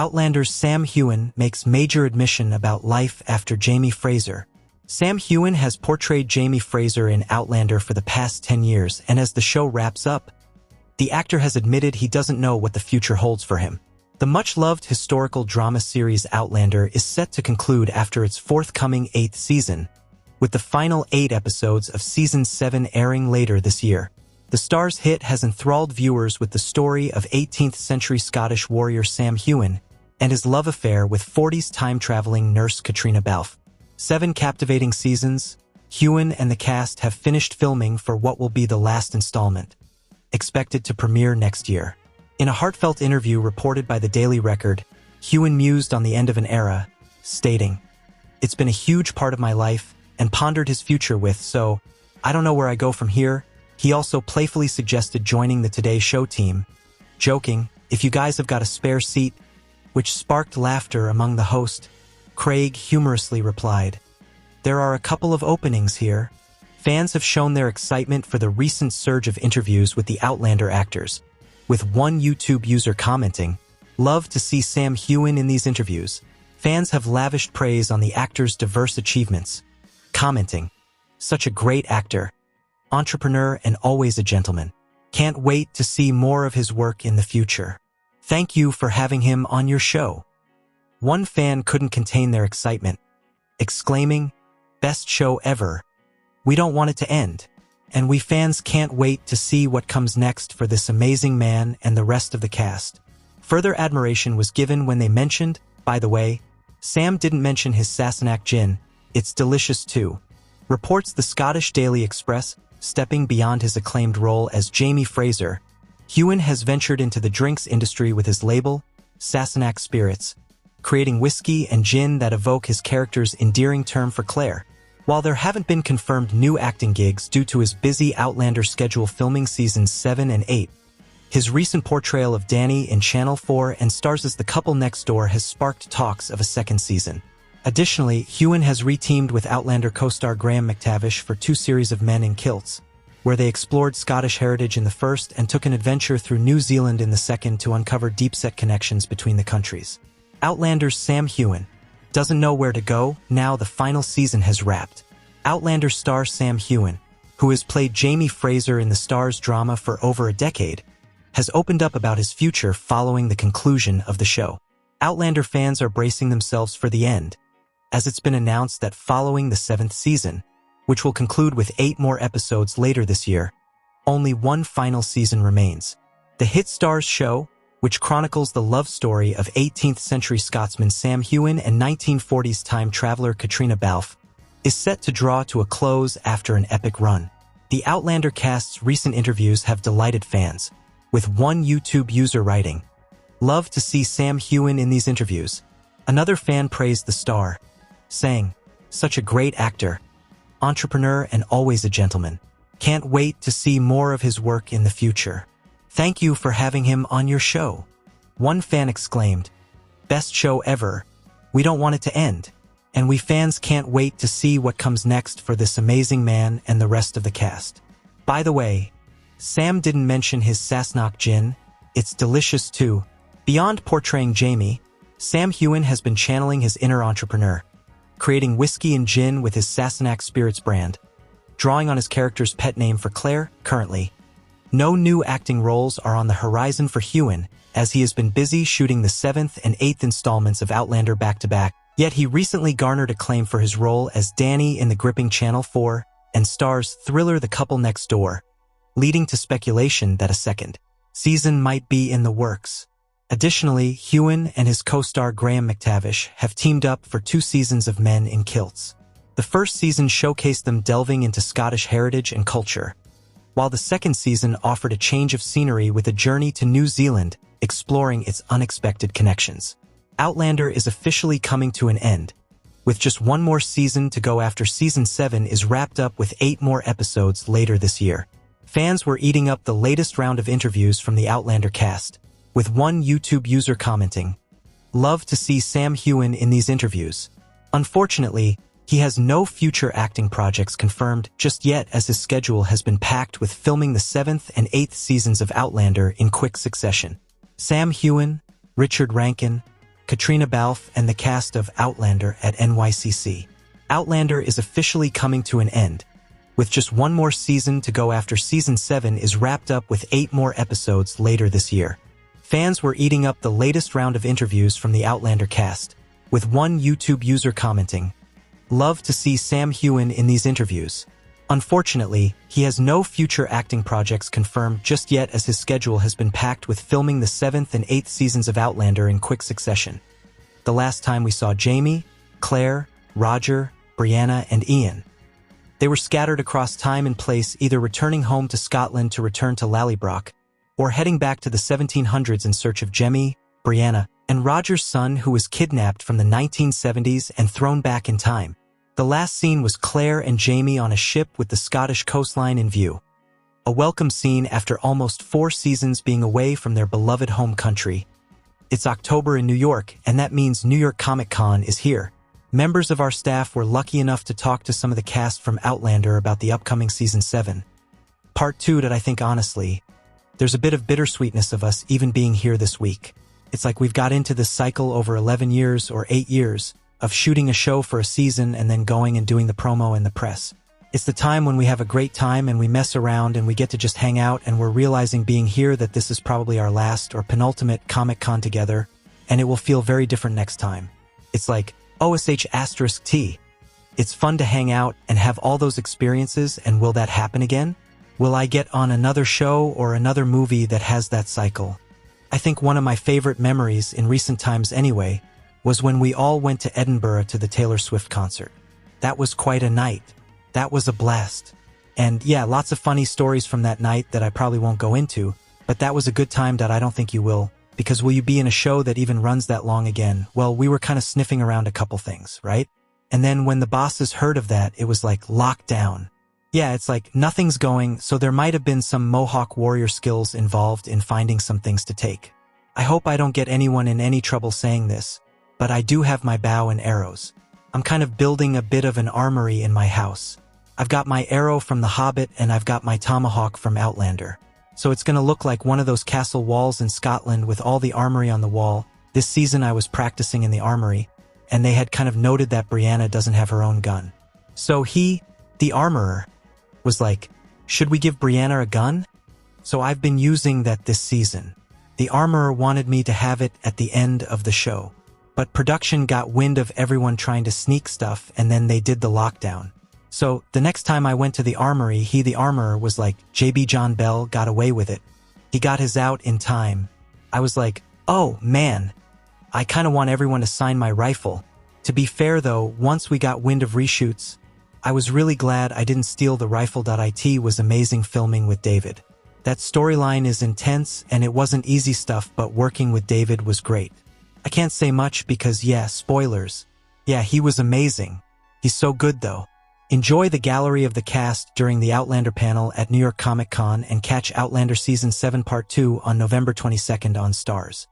Outlander's Sam Heughan makes major admission about life after Jamie Fraser. Sam Heughan has portrayed Jamie Fraser in Outlander for the past 10 years, and as the show wraps up, the actor has admitted he doesn't know what the future holds for him. The much-loved historical drama series Outlander is set to conclude after its forthcoming 8th season, with the final 8 episodes of Season 7 airing later this year. The Star's hit has enthralled viewers with the story of 18th-century Scottish warrior Sam Heughan and his love affair with 40s time-traveling nurse Katrina Balfe. 7 captivating seasons, Heughan and the cast have finished filming for what will be the last installment, expected to premiere next year. In a heartfelt interview reported by the Daily Record, Heughan mused on the end of an era, stating, "It's been a huge part of my life and pondered his future with, so I don't know where I go from here." He also playfully suggested joining the Today Show team, joking, "If you guys have got a spare seat," which sparked laughter among the host. Craig humorously replied, "There are a couple of openings here." Fans have shown their excitement for the recent surge of interviews with the Outlander actors, with one YouTube user commenting, "Love to see Sam Heughan in these interviews." Fans have lavished praise on the actor's diverse achievements, commenting, "Such a great actor, entrepreneur and always a gentleman. Can't wait to see more of his work in the future. Thank you for having him on your show." One fan couldn't contain their excitement, exclaiming, "Best show ever. We don't want it to end. And we fans can't wait to see what comes next for this amazing man and the rest of the cast." Further admiration was given when they mentioned, by the way, Sam didn't mention his Sassenach gin, "It's delicious too." Reports the Scottish Daily Express, stepping beyond his acclaimed role as Jamie Fraser, Heughan has ventured into the drinks industry with his label, Sassenach Spirits, creating whiskey and gin that evoke his character's endearing term for Claire. While there haven't been confirmed new acting gigs due to his busy Outlander schedule filming seasons 7 and 8, his recent portrayal of Danny in Channel 4 and stars as the couple next door has sparked talks of a second season. Additionally, Heughan has reteamed with Outlander co-star Graham McTavish for 2 series of Men in Kilts, where they explored Scottish heritage in the first and took an adventure through New Zealand in the second to uncover deep-set connections between the countries. Outlander's Sam Heughan doesn't know where to go now the final season has wrapped. Outlander star Sam Heughan, who has played Jamie Fraser in the Star's drama for over a decade, has opened up about his future following the conclusion of the show. Outlander fans are bracing themselves for the end, as it's been announced that following the 7th season, which will conclude with 8 more episodes later this year, only one final season remains. The hit Star's show, which chronicles the love story of 18th-century Scotsman Sam Heughan and 1940s time traveler Katrina Balfe, is set to draw to a close after an epic run. The Outlander cast's recent interviews have delighted fans, with one YouTube user writing, "Love to see Sam Heughan in these interviews." Another fan praised the star, saying, "Such a great actor, entrepreneur and always a gentleman. Can't wait to see more of his work in the future. Thank you for having him on your show." One fan exclaimed, "Best show ever. We don't want it to end. And we fans can't wait to see what comes next for this amazing man and the rest of the cast." By the way, Sam didn't mention his Sassenach gin, "It's delicious too." Beyond portraying Jamie, Sam Heughan has been channeling his inner entrepreneur, creating whiskey and gin with his Sassenach Spirits brand, drawing on his character's pet name for Claire. Currently, no new acting roles are on the horizon for Heughan, as he has been busy shooting the 7th and 8th installments of Outlander back-to-back, yet he recently garnered acclaim for his role as Danny in the gripping Channel 4 and Star's thriller The Couple Next Door, leading to speculation that a second season might be in the works. Additionally, Heughan and his co-star Graham McTavish have teamed up for 2 seasons of Men in Kilts. The first season showcased them delving into Scottish heritage and culture, while the second season offered a change of scenery with a journey to New Zealand, exploring its unexpected connections. Outlander is officially coming to an end, with just one more season to go after Season 7 is wrapped up with 8 more episodes later this year. Fans were eating up the latest round of interviews from the Outlander cast, with one YouTube user commenting, "Love to see Sam Heughan in these interviews." Unfortunately, he has no future acting projects confirmed just yet, as his schedule has been packed with filming the 7th and 8th seasons of Outlander in quick succession. Sam Heughan, Richard Rankin, Katrina Balfe, and the cast of Outlander at NYCC. Outlander is officially coming to an end, with just one more season to go after Season 7 is wrapped up with 8 more episodes later this year. Fans were eating up the latest round of interviews from the Outlander cast, with one YouTube user commenting, "Love to see Sam Heughan in these interviews." Unfortunately, he has no future acting projects confirmed just yet as his schedule has been packed with filming the 7th and 8th seasons of Outlander in quick succession. The last time we saw Jamie, Claire, Roger, Brianna, and Ian. They were scattered across time and place, either returning home to Scotland to return to Lallybroch, or heading back to the 1700s in search of Jemmy, Brianna, and Roger's son who was kidnapped from the 1970s and thrown back in time. The last scene was Claire and Jamie on a ship with the Scottish coastline in view. A welcome scene after almost 4 seasons being away from their beloved home country. It's October in New York, and that means New York Comic Con is here. Members of our staff were lucky enough to talk to some of the cast from Outlander about the upcoming Season 7. Part 2 that I think honestly, there's a bit of bittersweetness of us even being here this week. It's like we've got into this cycle over 11 years or 8 years of shooting a show for a season and then going and doing the promo and the press. It's the time when we have a great time and we mess around and we get to just hang out, and we're realizing being here that this is probably our last or penultimate Comic-Con together, and it will feel very different next time. It's like OSH*T. It's fun to hang out and have all those experiences, and will that happen again? Will I get on another show or another movie that has that cycle? I think one of my favorite memories in recent times anyway was when we all went to Edinburgh to the Taylor Swift concert. That was quite a night. That was a blast. And yeah, lots of funny stories from that night that I probably won't go into, but that was a good time that I don't think you will, because will you be in a show that even runs that long again? Well, we were kind of sniffing around a couple things, right? And then when the bosses heard of that, it was like lockdown. Yeah, it's like nothing's going, so there might have been some Mohawk warrior skills involved in finding some things to take. I hope I don't get anyone in any trouble saying this, but I do have my bow and arrows. I'm kind of building a bit of an armory in my house. I've got my arrow from The Hobbit and I've got my tomahawk from Outlander. So it's gonna look like one of those castle walls in Scotland with all the armory on the wall. This season I was practicing in the armory, and they had kind of noted that Brianna doesn't have her own gun. So he, the armorer, was like, should we give Brianna a gun? So I've been using that this season. The armorer wanted me to have it at the end of the show. But production got wind of everyone trying to sneak stuff, and then they did the lockdown. So the next time I went to the armory, the armorer was like, JB John Bell got away with it. He got his out in time. I was like, oh man, I kind of want everyone to sign my rifle. To be fair though, once we got wind of reshoots, I was really glad I didn't steal the rifle.it. Was amazing filming with David. That storyline is intense and it wasn't easy stuff, but working with David was great. I can't say much because yeah, spoilers. Yeah, he was amazing. He's so good though. Enjoy the gallery of the cast during the Outlander panel at New York Comic Con and catch Outlander Season 7 Part 2 on November 22nd on Stars.